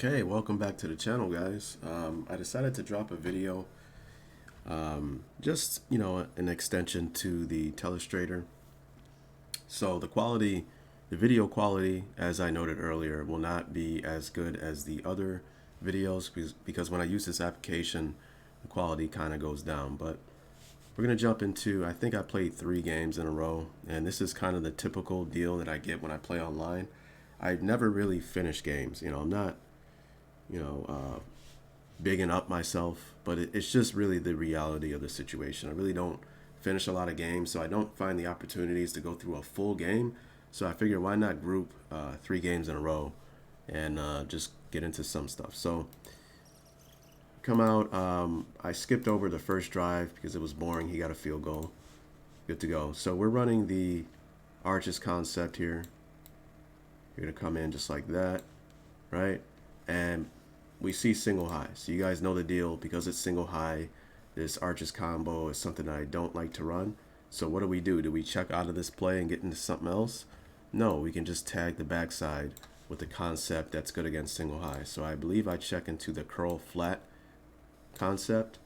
Okay, welcome back to the channel, guys. I decided to drop a video, just, an extension to the Telestrator. So the video quality, as I noted earlier, will not be as good as the other videos because when I use this application, the quality kind of goes down. But we're going to jump into, I think I played 3 games in a row, and this is kind of the typical deal that I get when I play online. I never really finish games. I'm not bigging up myself, but it's just really the reality of the situation. I really don't finish a lot of games, so I don't find the opportunities to go through a full game. So I figure why not group 3 games in a row and just get into some stuff. So come out, I skipped over the first drive because it was boring. He got a field goal. Good to go. So we're running the arches concept here. You're going to come in just like that, right? And we see single high. So you guys know the deal. Because it's single high, this arches combo is something that I don't like to run. So what do? Do we check out of this play and get into something else? No, we can just tag the backside with the concept that's good against single high. So I believe I check into the curl flat concept.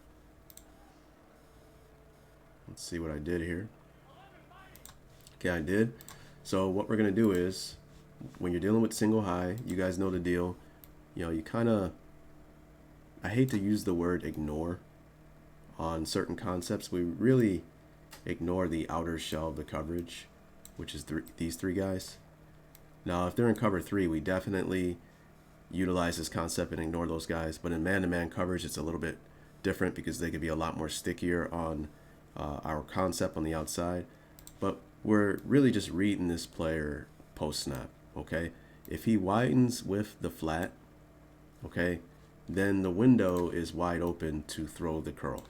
Let's see what I did here. Okay, I did. So what we're going to do is, when you're dealing with single high, you guys know the deal. You kind of, I hate to use the word ignore on certain concepts. We really ignore the outer shell of the coverage, which is these 3 guys. Now, if they're in cover 3, we definitely utilize this concept and ignore those guys. But in man-to-man coverage, it's a little bit different because they could be a lot more stickier on our concept on the outside. But we're really just reading this player post-snap, okay? If he widens with the flat, okay, then the window is wide open to throw the curl.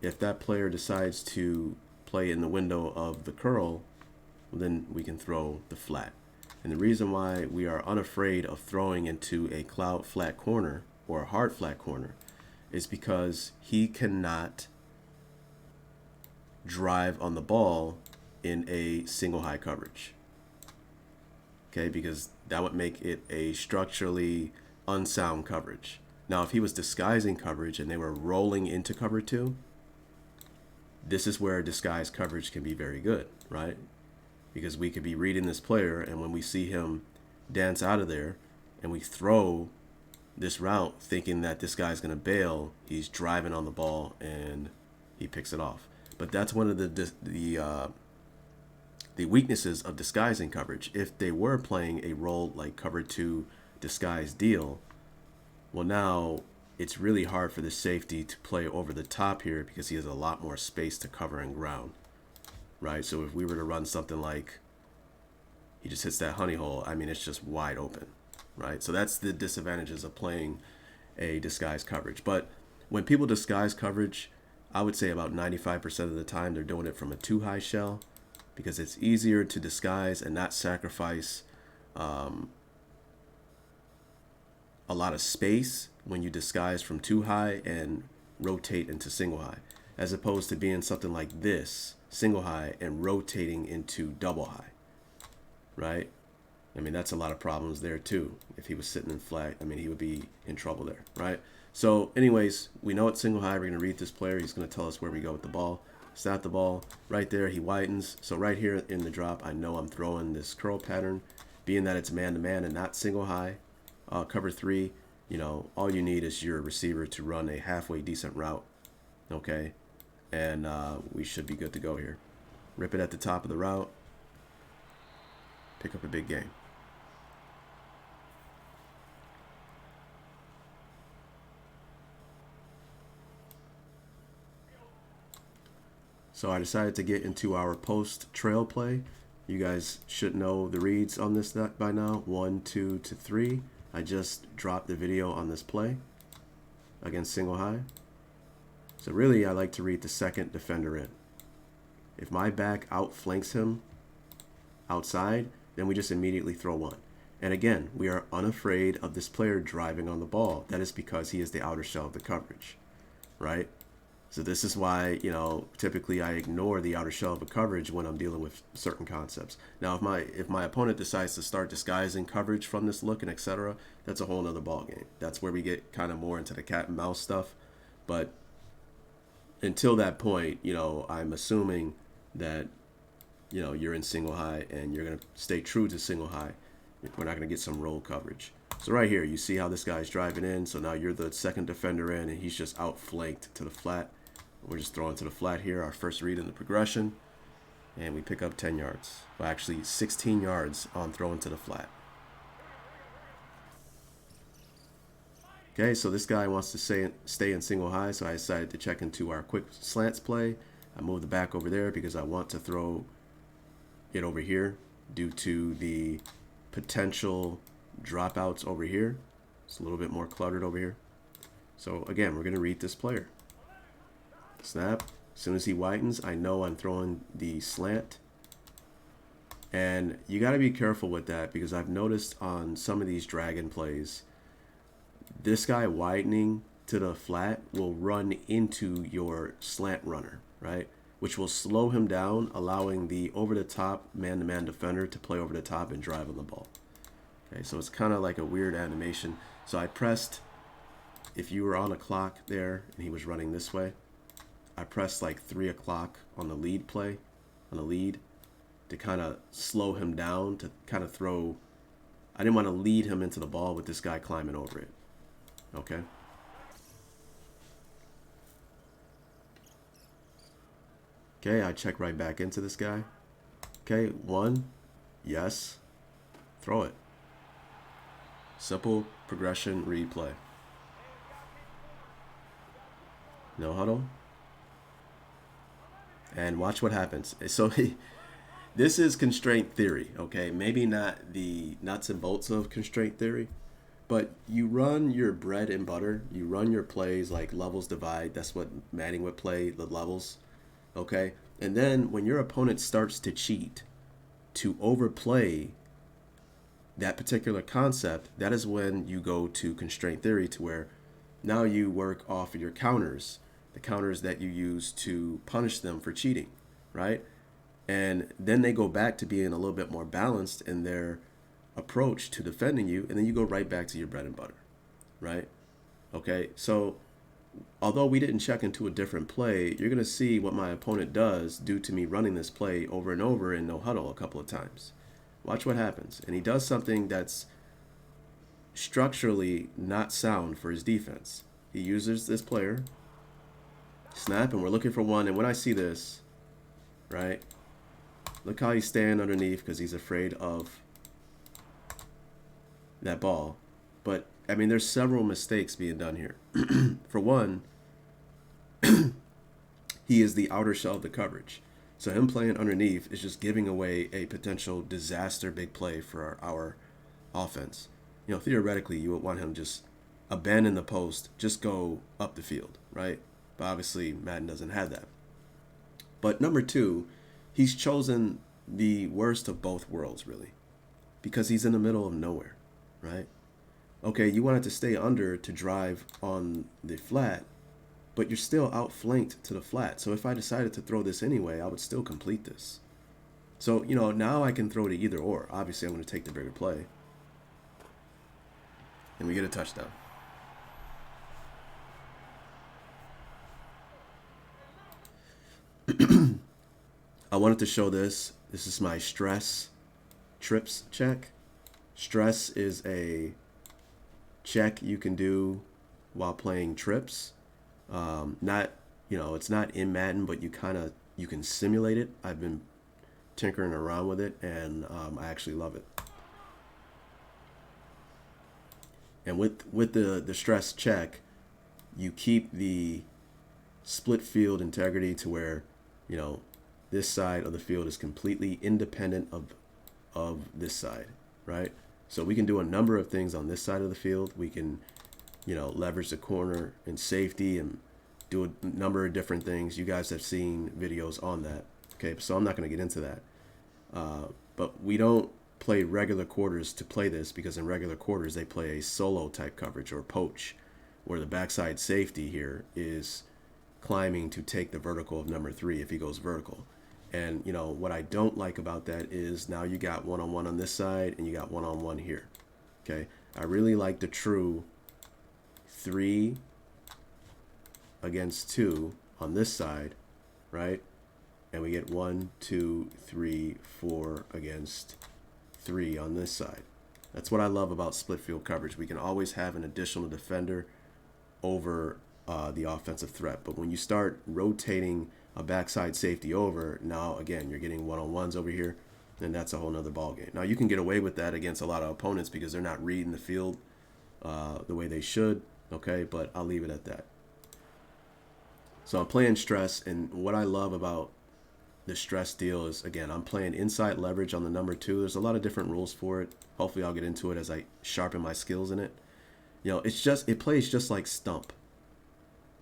If that player decides to play in the window of the curl, then we can throw the flat. And the reason why we are unafraid of throwing into a cloud flat corner or a hard flat corner is because he cannot drive on the ball in a single high coverage. Okay, because that would make it a structurally unsound coverage. Now, if he was disguising coverage and they were rolling into cover 2, this is where disguised coverage can be very good, right? Because we could be reading this player, and when we see him dance out of there and we throw this route thinking that this guy's going to bail, he's driving on the ball and he picks it off. But that's one of the weaknesses of disguising coverage. If they were playing a role like cover 2 disguise deal, well, now it's really hard for the safety to play over the top here because he has a lot more space to cover and ground, right? So if we were to run something like he just hits that honey hole, I mean, it's just wide open, right? So that's the disadvantages of playing a disguise coverage. But when people disguise coverage, I would say about 95% of the time they're doing it from a too high shell, because it's easier to disguise and not sacrifice a lot of space when you disguise from too high and rotate into single high, as opposed to being something like this, single high and rotating into double high, right? I mean, that's a lot of problems there too. If he was sitting in flat, I mean, he would be in trouble there, right? So anyways, we know it's single high. We're going to read this player. He's going to tell us where we go with the ball. Snap the ball right there. He widens. So right here in the drop, I know I'm throwing this curl pattern, being that it's man-to-man and not single high. Cover 3, all you need is your receiver to run a halfway decent route, okay? And we should be good to go here. Rip it at the top of the route. Pick up a big game. So I decided to get into our post trail play. You guys should know the reads on this by now. 1, 2 to 3. I just dropped the video on this play against single high. So really, I like to read the second defender in. If my back outflanks him outside, then we just immediately throw 1. And again, we are unafraid of this player driving on the ball. That is because he is the outer shell of the coverage, right? So this is why, you know, typically I ignore the outer shell of a coverage when I'm dealing with certain concepts. Now, if my opponent decides to start disguising coverage from this look and etc., that's a whole nother ball game. That's where we get kind of more into the cat and mouse stuff. But until that point, you know, I'm assuming that, you know, you're in single high and you're going to stay true to single high. We're not going to get some roll coverage. So right here, you see how this guy's driving in. So now you're the second defender in, and he's just outflanked to the flat. We're just throwing to the flat here, our first read in the progression, and we pick up 10 yards. Well, actually 16 yards on throwing to the flat. Okay, so this guy wants to stay in single high, so I decided to check into our quick slants play. I moved the back over there because I want to throw it over here due to the potential dropouts over here. It's a little bit more cluttered over here. So again, we're going to read this player. Snap. As soon as he widens, I know I'm throwing the slant. And you got to be careful with that because I've noticed on some of these dragon plays, this guy widening to the flat will run into your slant runner, right? Which will slow him down, allowing the over-the-top man-to-man defender to play over the top and drive on the ball. Okay, so it's kind of like a weird animation. So I pressed, if you were on a clock there and he was running this way, I pressed like 3 o'clock on the lead play, on the lead, to kind of slow him down, to kind of throw. I didn't want to lead him into the ball with this guy climbing over it. Okay. Okay, I check right back into this guy. Okay, 1, yes, throw it. Simple progression replay. No huddle. And watch what happens. So this is constraint theory, okay? Maybe not the nuts and bolts of constraint theory, but you run your bread and butter. You run your plays like levels divide. That's what Madden would play, the levels, okay? And then when your opponent starts to cheat, to overplay that particular concept, that is when you go to constraint theory, to where now you work off of your counters, the counters that you use to punish them for cheating, right? And then they go back to being a little bit more balanced in their approach to defending you, and then you go right back to your bread and butter, right? Okay, so although we didn't check into a different play, you're going to see what my opponent does due to me running this play over and over in no huddle a couple of times. Watch what happens. And he does something that's structurally not sound for his defense. He uses this player, snap, and we're looking for one. And when I see this, right, look how he's staying underneath because he's afraid of that ball. But, I mean, there's several mistakes being done here. For one, he is the outer shell of the coverage. So him playing underneath is just giving away a potential disaster big play for our offense. You know, theoretically, you would want him just abandon the post, just go up the field, right? But obviously, Madden doesn't have that. But number 2, he's chosen the worst of both worlds, really, because he's in the middle of nowhere, right? Okay, you wanted to stay under to drive on the flat, but you're still outflanked to the flat. So if I decided to throw this anyway, I would still complete this. So, you know, now I can throw to either or. Obviously, I'm going to take the bigger play. And we get a touchdown. I wanted to show this. This is my stress trips check. Stress is a check you can do while playing trips. Not, you know, it's not in Madden, but you can simulate it. I've been tinkering around with it, and I actually love it. And with the stress check, you keep the split field integrity to where, you know, this side of the field is completely independent of this side, right? So we can do a number of things on this side of the field. We can, you know, leverage the corner and safety and do a number of different things. You guys have seen videos on that. Okay, so I'm not going to get into that. But we don't play regular quarters to play this, because in regular quarters they play a solo type coverage or poach, where the backside safety here is climbing to take the vertical of number 3 if he goes vertical. And, you know, what I don't like about that is now you got one-on-one on this side and you got one-on-one here. Okay, I really like the true 3 against 2 on this side, right? And we get 1, 2, 3, 4 against 3 on this side. That's what I love about split field coverage. We can always have an additional defender over the offensive threat. But when you start rotating a backside safety over, now again, you're getting one-on-ones over here, and that's a whole nother ball game. Now you can get away with that against a lot of opponents because they're not reading the field the way they should, okay? But I'll leave it at that. So I'm playing stress, and what I love about the stress deal is, again, I'm playing inside leverage on the number 2. There's a lot of different rules for it. Hopefully I'll get into it as I sharpen my skills in it. You know, it plays just like stump.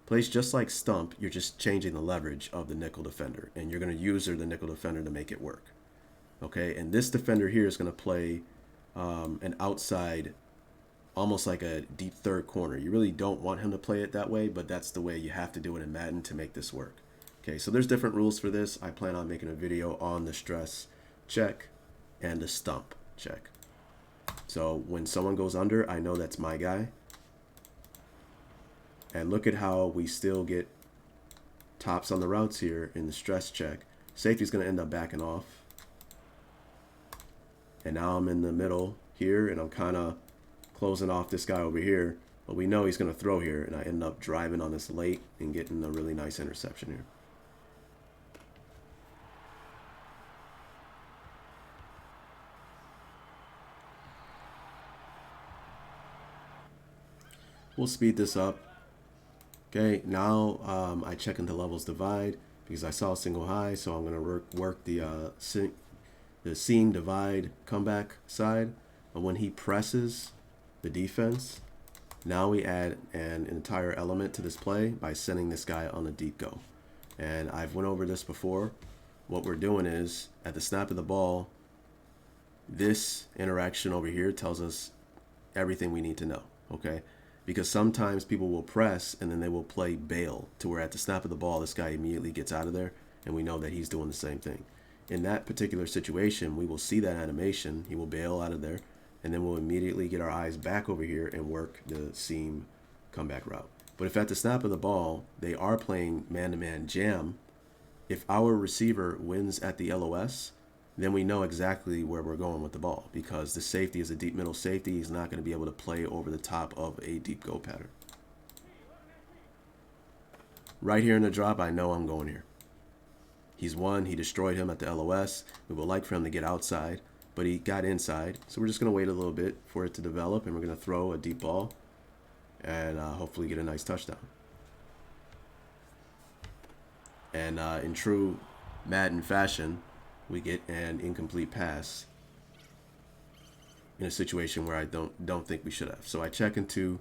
Plays just like stump. You're just changing the leverage of the nickel defender, and you're going to use the nickel defender to make it work. Okay, and this defender here is going to play an outside, almost like a deep third corner. You really don't want him to play it that way, but that's the way you have to do it in Madden to make this work. Okay, so there's different rules for this. I plan on making a video on the stress check and the stump check. So when someone goes under, I know that's my guy. And look at how we still get tops on the routes here in the stress check. Safety's going to end up backing off. And now I'm in the middle here, and I'm kind of closing off this guy over here. But we know he's going to throw here, and I end up driving on this late and getting a really nice interception here. We'll speed this up. Okay, now I check into levels divide because I saw a single high, so I'm going to work the seam divide comeback side. And when he presses the defense, now we add an entire element to this play by sending this guy on a deep go. And I've went over this before. What we're doing is at the snap of the ball, this interaction over here tells us everything we need to know. Okay. Because sometimes people will press and then they will play bail to where at the snap of the ball, this guy immediately gets out of there, and we know that he's doing the same thing. In that particular situation, we will see that animation. He will bail out of there, and then we'll immediately get our eyes back over here and work the seam comeback route. But if at the snap of the ball, they are playing man-to-man jam, if our receiver wins at the LOS, then we know exactly where we're going with the ball because the safety is a deep middle safety. He's not going to be able to play over the top of a deep go pattern. Right here in the drop, I know I'm going here. He's won. He destroyed him at the LOS. We would like for him to get outside, but he got inside. So we're just going to wait a little bit for it to develop, and we're going to throw a deep ball and hopefully get a nice touchdown. And in true Madden fashion, we get an incomplete pass in a situation where I don't think we should have. So I check into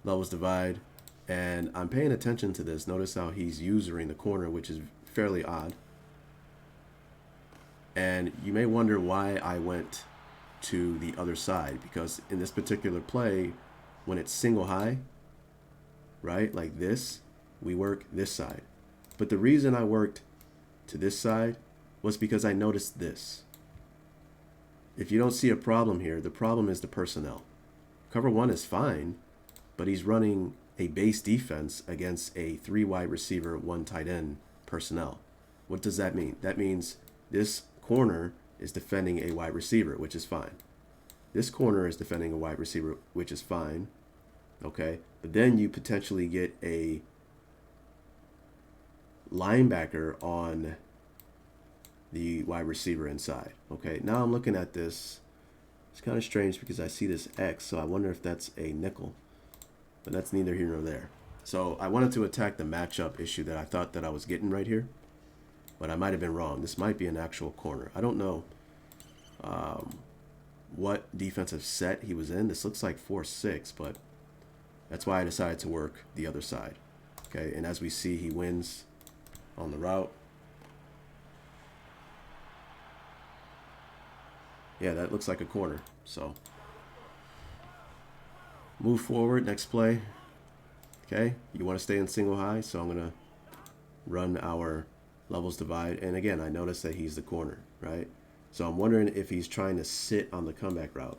levels divide, and I'm paying attention to this. Notice how he's using the corner, which is fairly odd. And you may wonder why I went to the other side, because in this particular play, when it's single high, right, like this, we work this side. But the reason I worked to this side was because I noticed this. If you don't see a problem here, the problem is the personnel. Cover 1 is fine, but he's running a base defense against a 3 wide receiver, 1 tight end personnel. What does that mean? That means this corner is defending a wide receiver, which is fine. This corner is defending a wide receiver, which is fine. Okay, but then you potentially get a linebacker on the wide receiver inside. Okay, now I'm looking at this. It's kind of strange because I see this X, so I wonder if that's a nickel. But that's neither here nor there. So I wanted to attack the matchup issue that I thought that I was getting right here, but I might have been wrong. This might be an actual corner. I don't know what defensive set he was in. This looks like 4-6, but that's why I decided to work the other side. Okay, and as we see, he wins on the route. Yeah, that looks like a corner. So move forward, next play. Okay, you want to stay in single high, so I'm going to run our levels divide. And again, I noticed that he's the corner, right? So I'm wondering if he's trying to sit on the comeback route.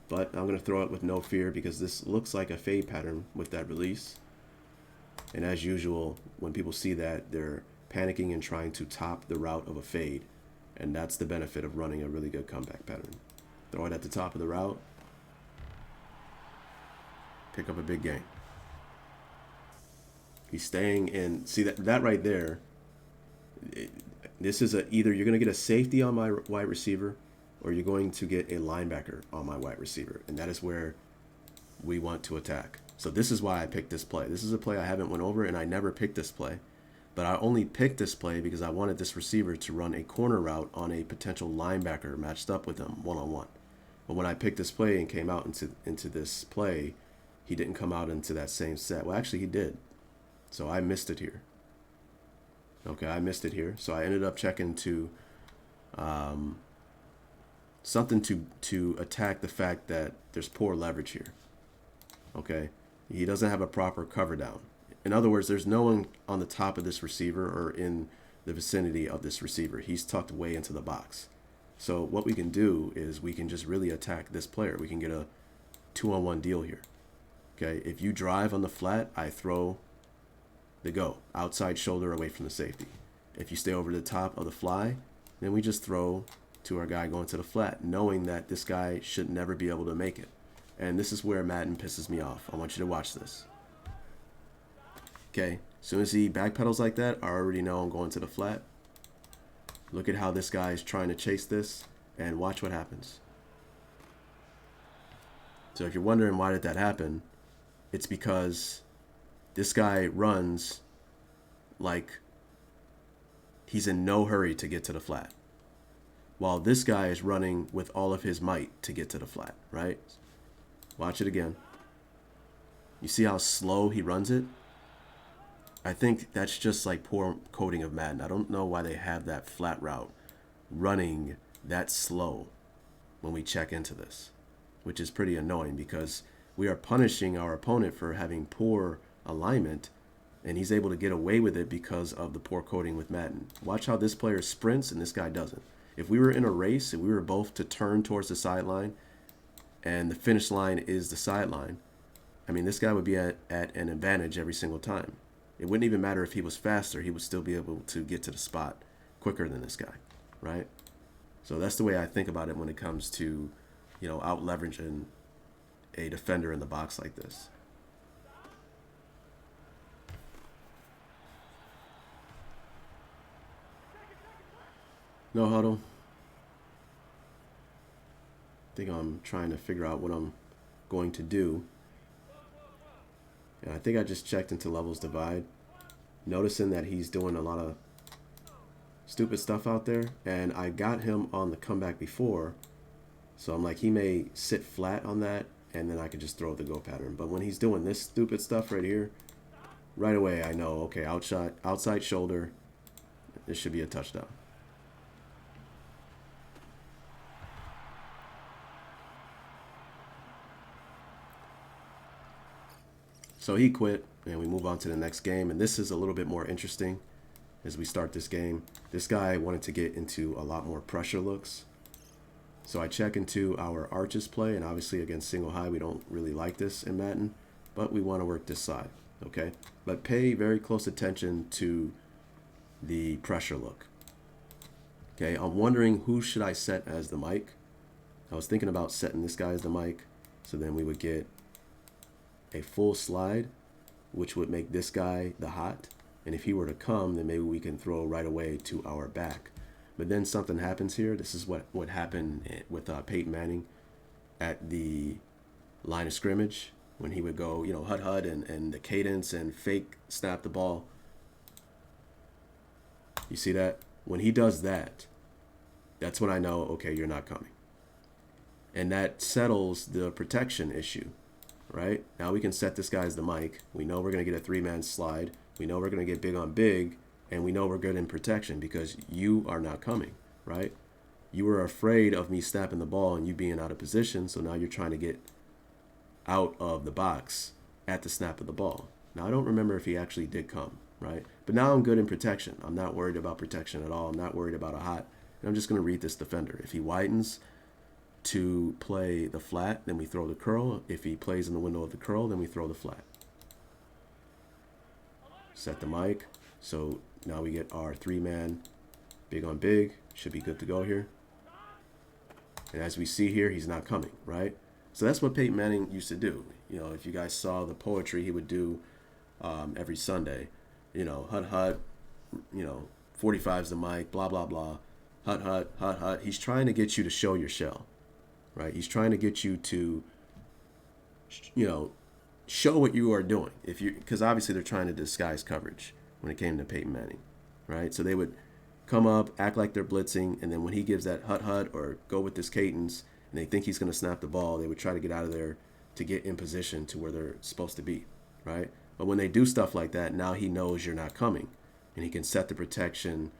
But I'm going to throw it with no fear because this looks like a fade pattern with that release. And as usual, when people see that, they're panicking and trying to top the route of a fade. And that's the benefit of running a really good comeback pattern. Throw it at the top of the route. Pick up a big gain. He's staying in. See that right there. This is either you're going to get a safety on my wide receiver or you're going to get a linebacker on my wide receiver. And that is where we want to attack. So this is why I picked this play. This is a play I haven't went over, and I never picked this play. But I only picked this play because I wanted this receiver to run a corner route on a potential linebacker matched up with him one-on-one. But when I picked this play and came out into this play, he didn't come out into that same set. Well, actually, he did. So I missed it here. Okay, I missed it here. So I ended up checking to something to attack the fact that there's poor leverage here. Okay, he doesn't have a proper cover down. In other words, there's no one on the top of this receiver or in the vicinity of this receiver. He's tucked way into the box. So what we can do is we can just really attack this player. We can get a 2-on-1 deal here. Okay, if you drive on the flat, I throw the go, outside shoulder away from the safety. If you stay over the top of the fly, then we just throw to our guy going to the flat, knowing that this guy should never be able to make it. And this is where Madden pisses me off. I want you to watch this. Okay, as soon as he backpedals like that, I already know I'm going to the flat. Look at how this guy is trying to chase this, and watch what happens. So if you're wondering why did that happen, it's because this guy runs like he's in no hurry to get to the flat, while this guy is running with all of his might to get to the flat, right? Watch it again. You see how slow he runs it? I think that's just like poor coding of Madden. I don't know why they have that flat route running that slow when we check into this, which is pretty annoying because we are punishing our opponent for having poor alignment, and he's able to get away with it because of the poor coding with Madden. Watch how this player sprints and this guy doesn't. If we were in a race and we were both to turn towards the sideline and the finish line is the sideline, I mean, this guy would be at an advantage every single time. It wouldn't even matter if he was faster. He would still be able to get to the spot quicker than this guy, right? So that's the way I think about it when it comes to, out leveraging a defender in the box like this. No huddle. I think I'm trying to figure out what I'm going to do. And I think I just checked into levels divide, noticing that he's doing a lot of stupid stuff out there. And I got him on the comeback before. So I'm like, he may sit flat on that, and then I could just throw the go pattern. But when he's doing this stupid stuff right here, right away I know, okay, outside shoulder, this should be a touchdown. So he quit, and we move on to the next game. And this is a little bit more interesting as we start this game. This guy wanted to get into a lot more pressure looks. So I check into our arches play, and obviously against single high, we don't really like this in Madden, but we want to work this side, okay? But pay very close attention to the pressure look. Okay, I'm wondering who should I set as the mic. I was thinking about setting this guy as the mic, so then we would get a full slide, which would make this guy the hot. And if he were to come, then maybe we can throw right away to our back. But then something happens here. This is what happened with Peyton Manning at the line of scrimmage when he would go, hud and the cadence and fake snap the ball. You see that? When he does that, that's when I know, okay, you're not coming. And that settles the protection issue. Right? Now we can set this guy as the mic. We know we're going to get a 3-man slide. We know we're going to get big on big. And we know we're good in protection because you are not coming, right? You were afraid of me snapping the ball and you being out of position. So now you're trying to get out of the box at the snap of the ball. Now, I don't remember if he actually did come, right? But now I'm good in protection. I'm not worried about protection at all. I'm not worried about a hot. I'm just going to read this defender. If he widens to play the flat, then we throw the curl. If he plays in the window of the curl, then we throw the flat. Set the mic. So now we get our 3-man big on big. Should be good to go here. And as we see here, he's not coming, right? So that's what Peyton Manning used to do. You know, if you guys saw the poetry he would do every Sunday, you know, hut, hut, you know, 45's the mic, blah, blah, blah, hut, hut, hut, hut. He's trying to get you to show your shell, right? He's trying to get you to, you know, show what you are doing. If you, because obviously they're trying to disguise coverage when it came to Peyton Manning, right? So they would come up, act like they're blitzing, and then when he gives that hut, hut, or go with this cadence, and they think he's going to snap the ball, they would try to get out of there to get in position to where they're supposed to be, right? But when they do stuff like that, now he knows you're not coming, and he can set the protection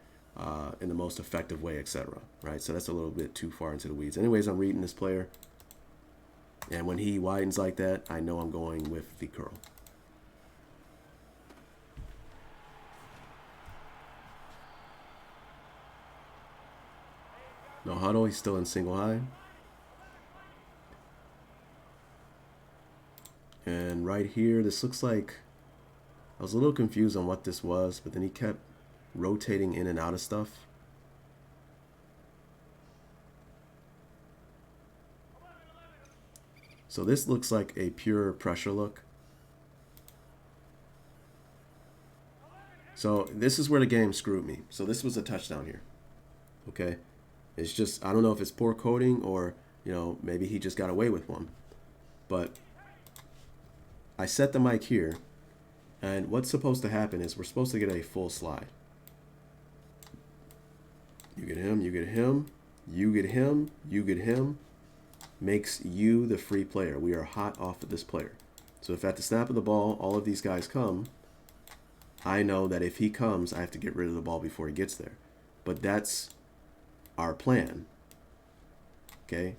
in the most effective way, etc. Right? So that's a little bit too far into the weeds. Anyways, I'm reading this player, and when he widens like that, I know I'm going with the curl. No huddle. He's still in single high. And right here, this looks like, I was a little confused on what this was, but then he kept rotating in and out of stuff. So this looks like a pure pressure look. So this is where the game screwed me. So this was a touchdown here. Okay. It's just, I don't know if it's poor coding or, you know, maybe he just got away with one. But I set the mic here, and what's supposed to happen is we're supposed to get a full slide. You get him, you get him, you get him, you get him. Makes you the free player. We are hot off of this player. So if at the snap of the ball, all of these guys come, I know that if he comes, I have to get rid of the ball before he gets there. But that's our plan. Okay?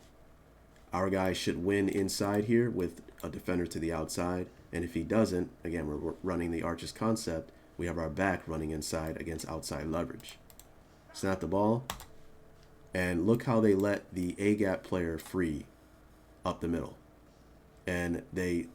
Our guy should win inside here with a defender to the outside. And if he doesn't, again, we're running the arches concept. We have our back running inside against outside leverage. Snap the ball. And look how they let the A-gap player free up the middle. And they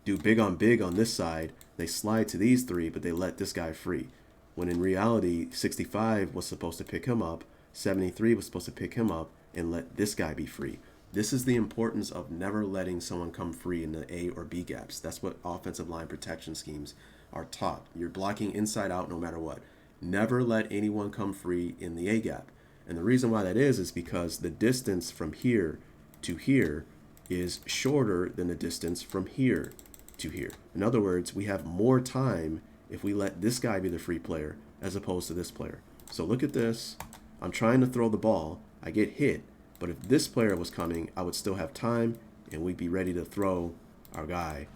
do big on this side. They slide to these three, but they let this guy free. When in reality, 65 was supposed to pick him up. 73 was supposed to pick him up and let this guy be free. This is the importance of never letting someone come free in the A or B gaps. That's what offensive line protection schemes are taught. You're blocking inside out no matter what. Never let anyone come free in the A gap. And the reason why that is because the distance from here to here is shorter than the distance from here to here. In other words, we have more time if we let this guy be the free player as opposed to this player. So look at this. I'm trying to throw the ball. I get hit. But if this player was coming, I would still have time, and we'd be ready to throw our guy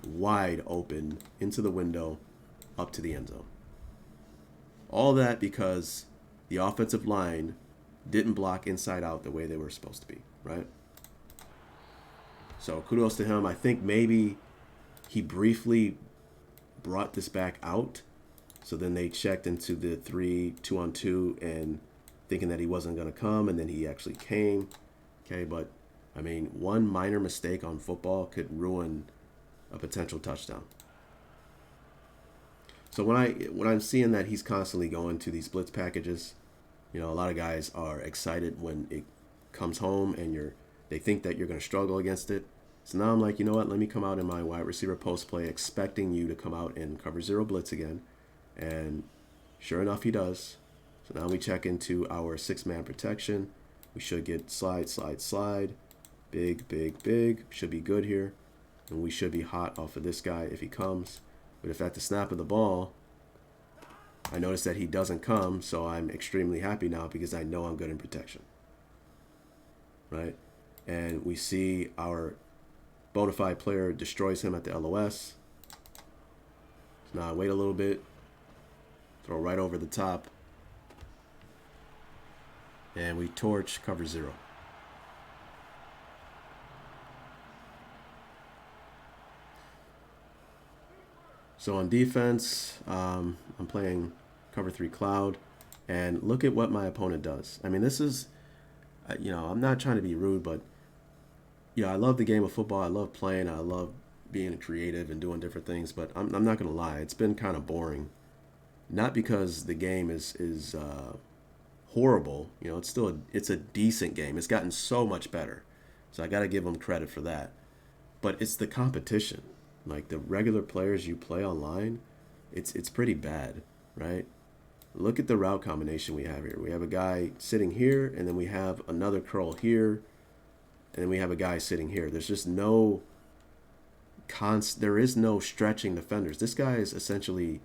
wide open into the window up to the end zone. All that because the offensive line didn't block inside out the way they were supposed to be, right? So kudos to him. I think maybe he briefly brought this back out. So then they checked into the 3 2-on-2 and thinking that he wasn't going to come, and then he actually came. Okay, but I mean, one minor mistake on football could ruin a potential touchdown. So when I'm seeing that he's constantly going to these blitz packages, you know, a lot of guys are excited when it comes home and they think that you're going to struggle against it. So now I'm like, you know what? Let me come out in my wide receiver post play, expecting you to come out and cover zero blitz again. And sure enough, he does. So now we check into our 6-man protection. We should get slide, slide, slide. Big, big, big. Should be good here. And we should be hot off of this guy if he comes. But if at the snap of the ball, I notice that he doesn't come, so I'm extremely happy now because I know I'm good in protection. Right? And we see our bona fide player destroys him at the LOS. So now I wait a little bit. Throw right over the top. And we torch cover zero. So on defense, I'm playing cover 3 cloud, and look at what my opponent does. I mean, this is, I'm not trying to be rude, but I love the game of football. I love playing. I love being creative and doing different things. But I'm not gonna lie, it's been kind of boring. Not because the game is horrible. It's a decent game. It's gotten so much better. So I got to give them credit for that. But it's the competition. Like the regular players you play online, it's pretty bad, right? Look at the route combination we have here. We have a guy sitting here, and then we have another curl here, and then we have a guy sitting here. There's just there is no stretching defenders. This guy is essentially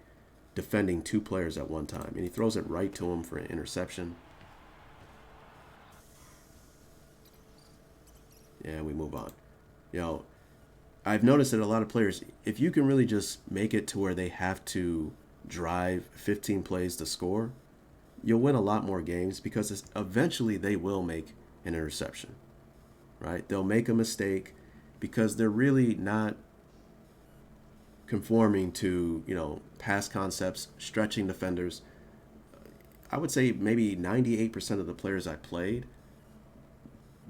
defending 2 players at one time, and he throws it right to him for an interception. Yeah, we move on. I've noticed that a lot of players, if you can really just make it to where they have to drive 15 plays to score, you'll win a lot more games because eventually they will make an interception, right? They'll make a mistake because they're really not conforming to, past concepts, stretching defenders. I would say maybe 98% of the players I played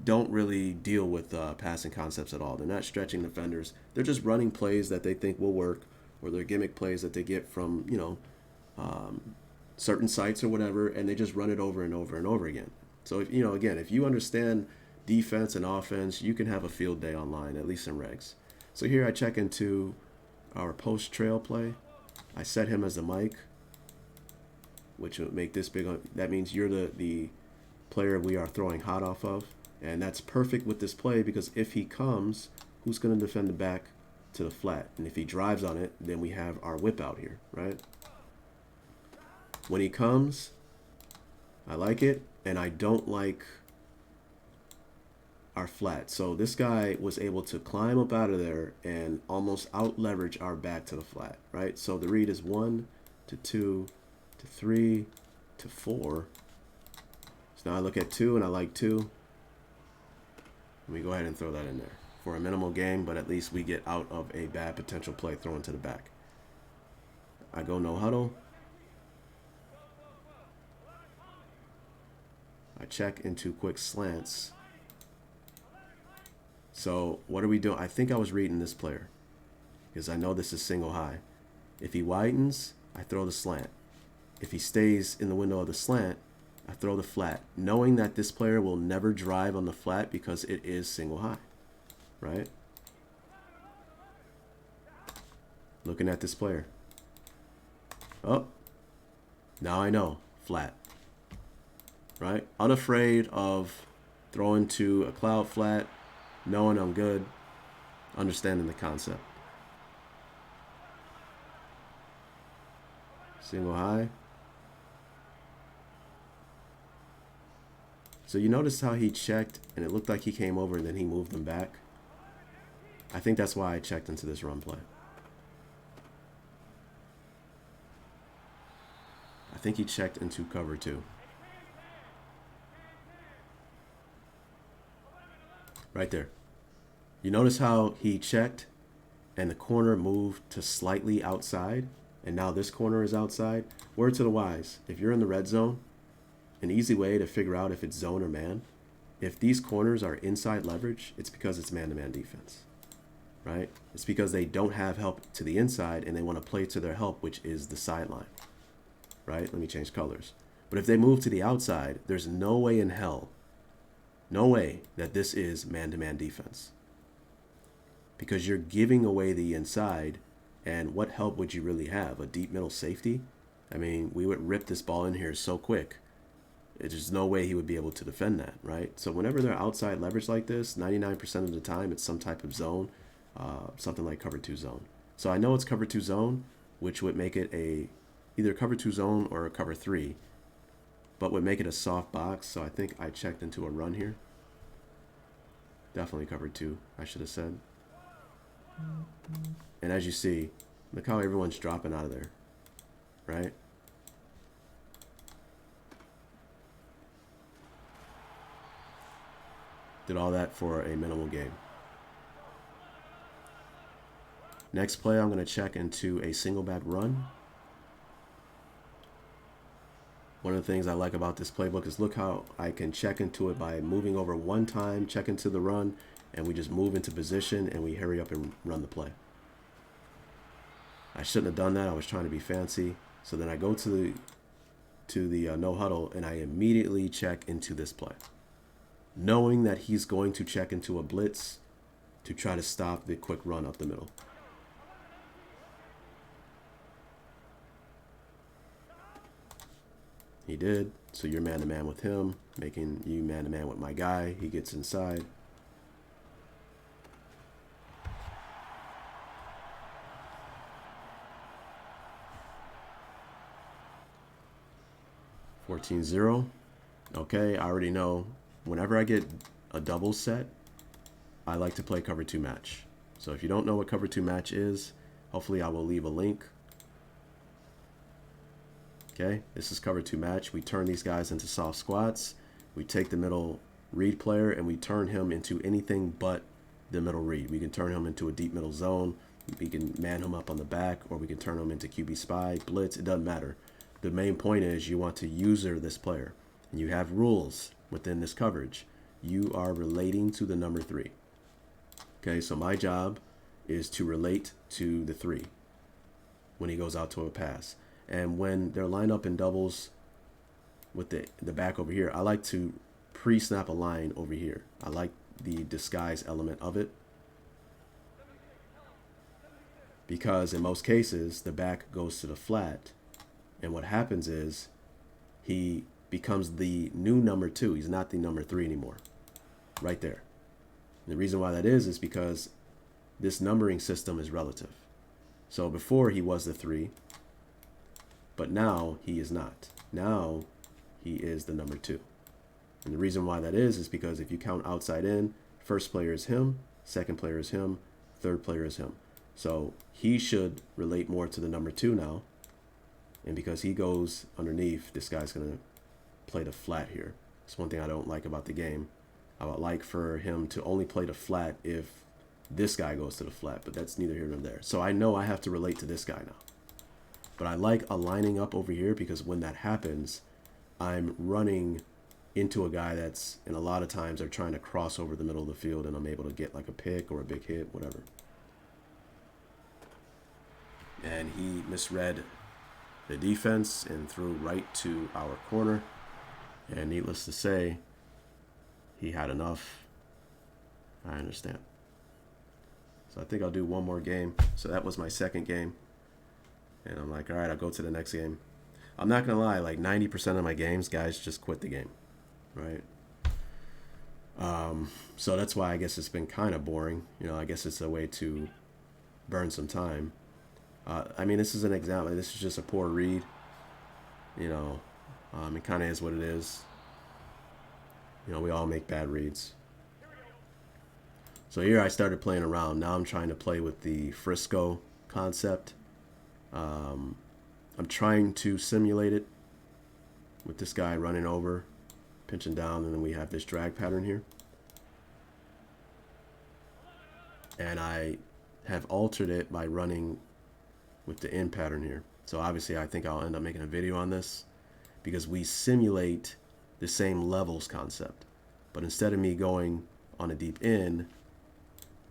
don't really deal with passing concepts at all. They're not stretching defenders. They're just running plays that they think will work, or they're gimmick plays that they get from certain sites or whatever, and they just run it over and over and over again. So if you understand defense and offense, you can have a field day online, at least in regs. So here I check into our post trail play. I set him as the mic, which would make this big. That means you're the player we are throwing hot off of. And that's perfect with this play because if he comes, who's going to defend the back to the flat? And if he drives on it, then we have our whip out here, right? When he comes, I like it, and I don't like our flat. So this guy was able to climb up out of there and almost out leverage our back to the flat, right? So the read is 1 to 2 to 3 to 4. So now I look at 2 and I like 2. Let me go ahead and throw that in there for a minimal gain, but at least we get out of a bad potential play thrown to the back. I go no huddle. I check into quick slants. So what are we doing? I think I was reading this player because I know this is single high. If he widens, I throw the slant. If he stays in the window of the slant, I throw the flat, knowing that this player will never drive on the flat because it is single high, right? Looking at this player. Oh, now I know, flat, right? Unafraid of throwing to a cloud flat, knowing I'm good, understanding the concept. Single high. So you notice how he checked and it looked like he came over and then he moved them back. I think that's why I checked into this run play. I think he checked into cover 2. Right there. You notice how he checked and the corner moved to slightly outside, and now this corner is outside? Word to the wise, if you're in the red zone, an easy way to figure out if it's zone or man, if these corners are inside leverage, it's because it's man-to-man defense, right? It's because they don't have help to the inside and they want to play to their help, which is the sideline, right? Let me change colors. But if they move to the outside, there's no way in hell, no way that this is man-to-man defense, because you're giving away the inside, and what help would you really have? A deep middle safety? I mean, we would rip this ball in here so quick. There's no way he would be able to defend that, right? So whenever they're outside leverage like this, 99% of the time, it's some type of zone, something like cover 2 zone. So I know it's cover 2 zone, which would make it either cover 2 zone or a cover 3, but would make it a soft box. So I think I checked into a run here. Definitely cover 2, I should have said. And as you see, look how everyone's dropping out of there, right? Did all that for a minimal game. Next play, I'm going to check into a single back run. One of the things I like about this playbook is look how I can check into it by moving over one time, check into the run, and we just move into position and we hurry up and run the play. I shouldn't have done that. I was trying to be fancy. So then I go to the no huddle and I immediately check into this play, knowing that he's going to check into a blitz to try to stop the quick run up the middle. He did. So you're man-to-man with him, making you man-to-man with my guy. He gets inside. (14-0). Okay, I already know. Whenever I get a double set, I like to play cover 2 match. So if you don't know what cover 2 match is, hopefully I will leave a link. Okay, this is cover 2 match. We turn these guys into soft squats. We take the middle read player and we turn him into anything but the middle read. We can turn him into a deep middle zone. We can man him up on the back, or we can turn him into QB spy, blitz. It doesn't matter. The main point is you want to user this player. And you have rules within this coverage. You are relating to the number 3. Okay, so my job is to relate to the 3 when he goes out to a pass. And when they're lined up in doubles with the back over here, I like to pre-snap a line over here. I like the disguise element of it, because in most cases, the back goes to the flat. And what happens is he becomes the new number 2. He's not the number 3 anymore. Right there. And the reason why that is because this numbering system is relative. So before he was the 3, but now he is not. Now he is the number 2. And the reason why that is because if you count outside in, first player is him, second player is him, third player is him. So he should relate more to the number 2 now. And because he goes underneath, this guy's going to play the flat here. It's one thing I don't like about the game. I would like for him to only play the flat if this guy goes to the flat, but that's neither here nor there. So I know I have to relate to this guy now. But I like aligning up over here because when that happens, I'm running into a guy that's, and a lot of times they're trying to cross over the middle of the field and I'm able to get like a pick or a big hit, whatever. And he misread the defense and threw right to our corner. And needless to say, he had enough. I understand. So I think I'll do one more game. So that was my second game. And I'm like, all right, I'll go to the next game. I'm not going to lie, like 90% of my games, guys just quit the game, right? So that's why I guess it's been kind of boring. You know, I guess it's a way to burn some time. I mean, this is an example. This is just a poor read. You know, it kind of is what it is. You know, we all make bad reads. So here I started playing around. Now I'm trying to play with the Frisco concept. I'm trying to simulate it with this guy running over, pinching down, and then we have this drag pattern here. And I have altered it by running with the in pattern here. So obviously I think I'll end up making a video on this because we simulate the same levels concept. But instead of me going on a deep in,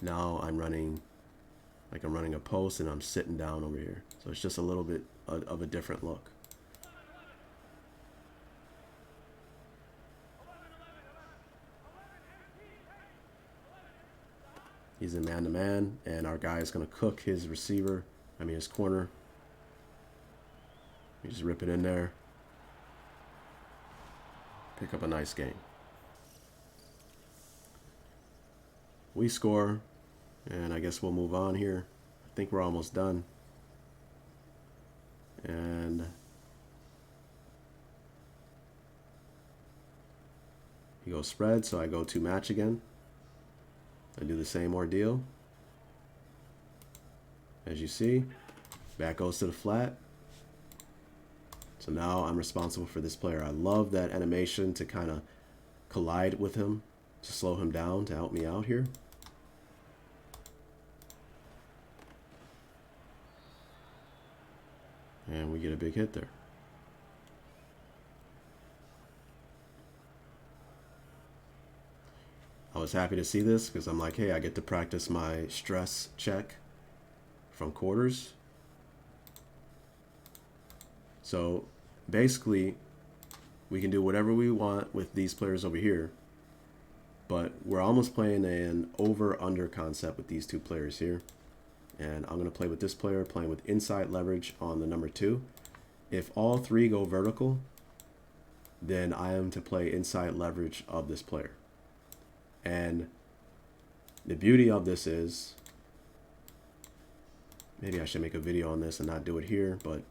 now I'm running like I'm running a post and I'm sitting down over here. So it's just a little bit of a different look. He's in man-to-man, and our guy is going to cook his receiver, his corner. You just rip it in there. Pick up a nice game. We score, and I guess we'll move on here. I think we're almost done. And he goes spread, so I go to match again. I do the same ordeal. As you see, back goes to the flat. So now I'm responsible for this player. I love that animation to kind of collide with him, to slow him down, to help me out here. And we get a big hit there. I was happy to see this because I'm like, hey, I get to practice my stress check from quarters. So basically, we can do whatever we want with these players over here, but we're almost playing an over-under concept with these two players here. And I'm going to play with this player, playing with inside leverage on the number 2. If all 3 go vertical, then I am to play inside leverage of this player. And the beauty of this is, maybe I should make a video on this and not do it here, but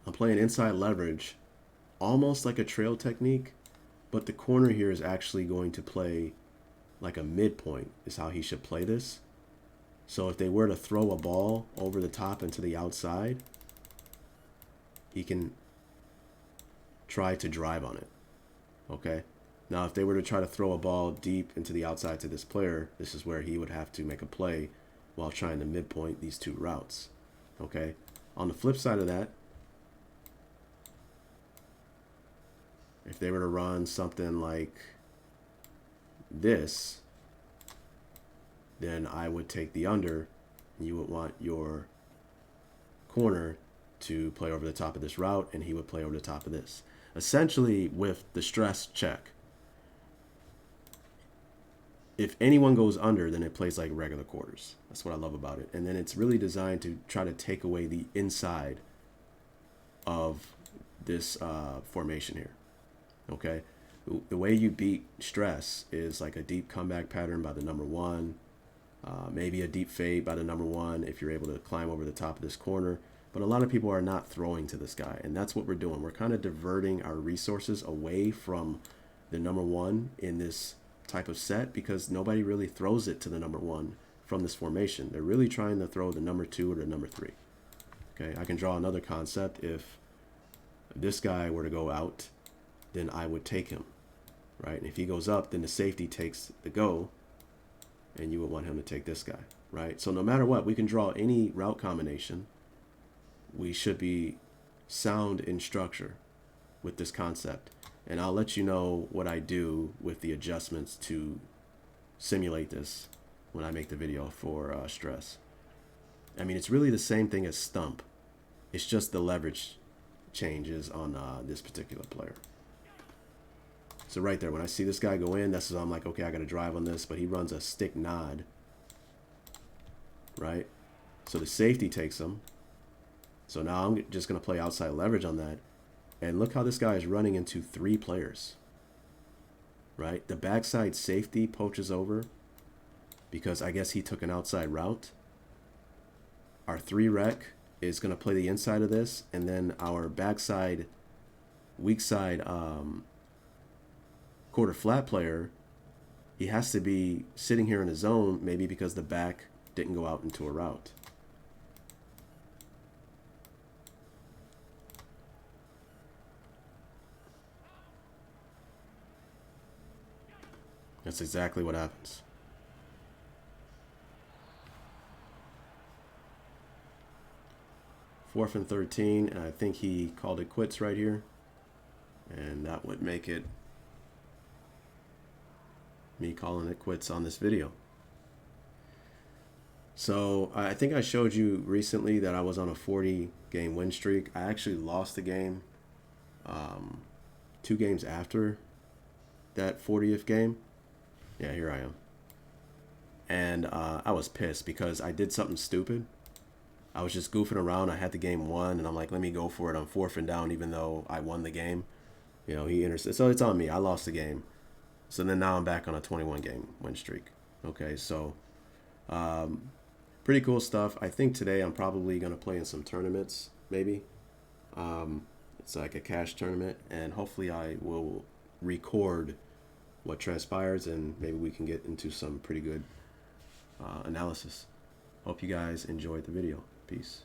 I'm playing inside leverage, almost like a trail technique, but the corner here is actually going to play like a midpoint is how he should play this. So if they were to throw a ball over the top and to the outside, he can try to drive on it. Okay. Now, if they were to try to throw a ball deep into the outside to this player, this is where he would have to make a play while trying to midpoint these 2 routes. Okay. On the flip side of that, if they were to run something like this, then I would take the under. You would want your corner to play over the top of this route, and he would play over the top of this. Essentially, with the stress check, if anyone goes under, then it plays like regular quarters. That's what I love about it. And then it's really designed to try to take away the inside of this formation here. Okay, the way you beat stress is like a deep comeback pattern by the number 1, maybe a deep fade by the number 1 if you're able to climb over the top of this corner. But a lot of people are not throwing to this guy, and that's what we're doing. We're kind of diverting our resources away from the number 1 in this type of set because nobody really throws it to the number 1 from this formation. They're really trying to throw the number 2 or the number 3. Okay, I can draw another concept. If this guy were to go out, then I would take him, right? And if he goes up, then the safety takes the go, and you would want him to take this guy, right? So no matter what, we can draw any route combination. We should be sound in structure with this concept. And I'll let you know what I do with the adjustments to simulate this when I make the video for stress. I mean, it's really the same thing as stump. It's just the leverage changes on this particular player. So right there, when I see this guy go in, that's when I'm like, okay, I got to drive on this. But he runs a stick nod, right? So the safety takes him. So now I'm just going to play outside leverage on that. And look how this guy is running into 3 players, right? The backside safety poaches over because I guess he took an outside route. Our 3 rec is going to play the inside of this. And then our backside, weak side quarter flat player, he has to be sitting here in a zone, maybe because the back didn't go out into a route. That's exactly what happens. Fourth and 13, and I think he called it quits right here. And that would make it me calling it quits on this video. So I think I showed you recently that I was on a 40-game win streak. I actually lost the game 2 games after that 40th game. Yeah, here I am. And I was pissed because I did something stupid. I was just goofing around. I had the game won, and I'm like, let me go for it on 4th and down, even though I won the game. You know, he intercepted. So it's on me. I lost the game. So then now I'm back on a 21-game win streak. Okay, so pretty cool stuff. I think today I'm probably going to play in some tournaments, maybe. It's like a cash tournament, and hopefully I will record what transpires, and maybe we can get into some pretty good analysis. Hope you guys enjoyed the video. Peace.